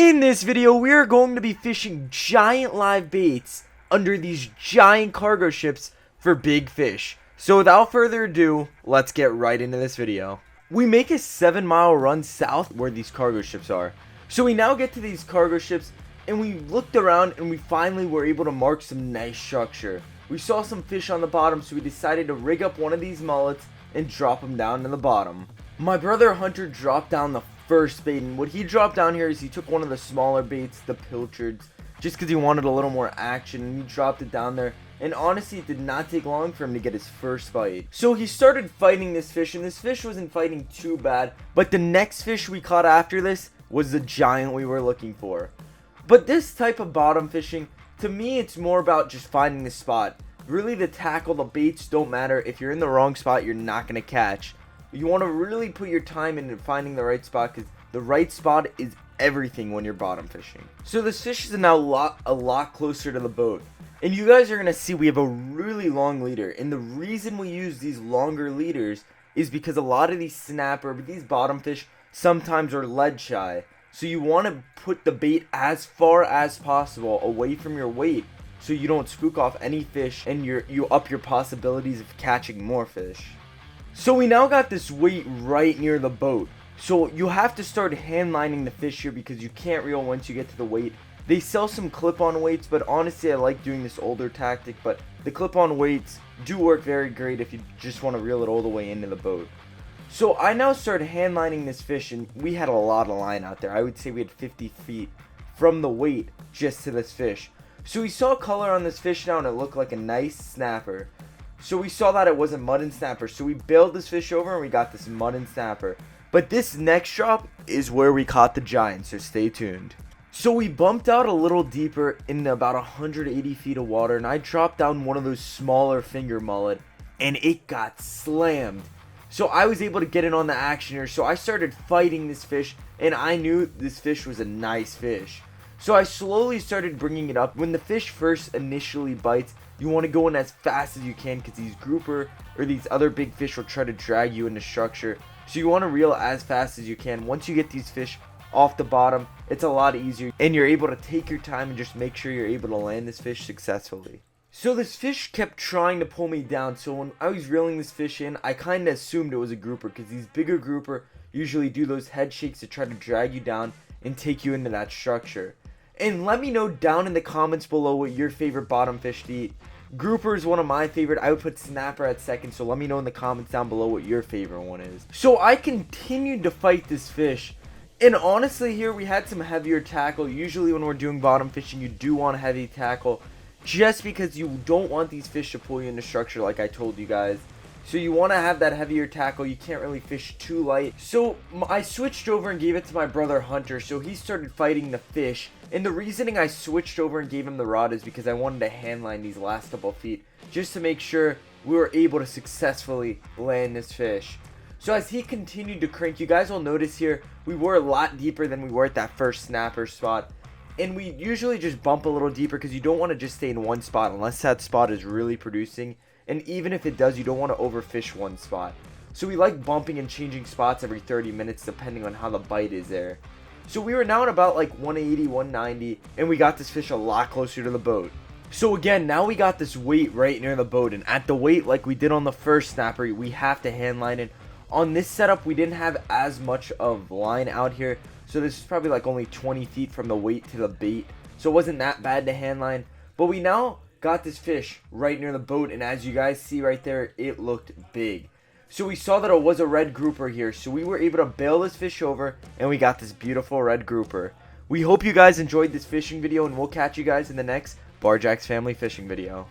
In this video, we are going to be fishing giant live baits under these giant cargo ships for big fish. So without further ado, let's get right into this video. We make a 7-mile run south where these cargo ships are. So we now get to these cargo ships and we looked around and we finally were able to mark some nice structure. We saw some fish on the bottom, so we decided to rig up one of these mullets and drop them down to the bottom. My brother Hunter dropped down the first bait, and what he dropped down here is he took one of the smaller baits, the pilchards, just because he wanted a little more action, and he dropped it down there. And honestly, it did not take long for him to get his first bite. So he started fighting this fish, and this fish wasn't fighting too bad, but the next fish we caught after this was the giant we were looking for. But this type of bottom fishing, to me, it's more about just finding the spot. Really, the tackle, the baits don't matter. If you're in the wrong spot, you're not going to catch. You want to really put your time into finding the right spot, because the right spot is everything when you're bottom fishing. So this fish is now a lot closer to the boat. And you guys are going to see we have a really long leader. And the reason we use these longer leaders is because a lot of these snapper, but these bottom fish sometimes are lead shy. So you want to put the bait as far as possible away from your weight, so you don't spook off any fish and you up your possibilities of catching more fish. So we now got this weight right near the boat. So you have to start hand lining the fish here because you can't reel once you get to the weight. They sell some clip-on weights, but honestly I like doing this older tactic, but the clip-on weights do work very great if you just want to reel it all the way into the boat. So I now started hand lining this fish, and we had a lot of line out there. I would say we had 50 feet from the weight just to this fish. So we saw color on this fish now and it looked like a nice snapper. So we saw that it was a mutton snapper, so we bailed this fish over and we got this mutton snapper. But this next drop is where we caught the giant, so stay tuned. So we bumped out a little deeper in about 180 feet of water, and I dropped down one of those smaller finger mullet and it got slammed. So I was able to get in on the action here, so I started fighting this fish and I knew this fish was a nice fish. So I slowly started bringing it up. When the fish first initially bites, you want to go in as fast as you can, because these grouper or these other big fish will try to drag you into structure. So you want to reel as fast as you can. Once you get these fish off the bottom, it's a lot easier and you're able to take your time and just make sure you're able to land this fish successfully. So this fish kept trying to pull me down, so when I was reeling this fish in, I kind of assumed it was a grouper, because these bigger grouper usually do those head shakes to try to drag you down and take you into that structure. And let me know down in the comments below what your favorite bottom fish to eat. Grouper is one of my favorite. I would put snapper at second, so let me know in the comments down below what your favorite one is. So I continued to fight this fish, and honestly here we had some heavier tackle. Usually when we're doing bottom fishing, you do want a heavy tackle, just because you don't want these fish to pull you into structure like I told you guys. So you want to have that heavier tackle. You can't really fish too light. So I switched over and gave it to my brother Hunter, so he started fighting the fish. And the reasoning I switched over and gave him the rod is because I wanted to hand line these last couple feet, just to make sure we were able to successfully land this fish. So as he continued to crank, you guys will notice here we were a lot deeper than we were at that first snapper spot. And we usually just bump a little deeper because you don't want to just stay in one spot unless that spot is really producing. And even if it does, you don't want to overfish one spot. So we like bumping and changing spots every 30 minutes depending on how the bite is there. So we were now at about like 180, 190, and we got this fish a lot closer to the boat. So again, now we got this weight right near the boat, and at the weight like we did on the first snapper, we have to hand line it. On this setup, we didn't have as much of line out here, so this is probably like only 20 feet from the weight to the bait. So it wasn't that bad to hand line, but we now got this fish right near the boat, and as you guys see right there, it looked big. So we saw that it was a red grouper here, so we were able to bail this fish over and we got this beautiful red grouper. We hope you guys enjoyed this fishing video, and we'll catch you guys in the next Barjack's Family Fishing video.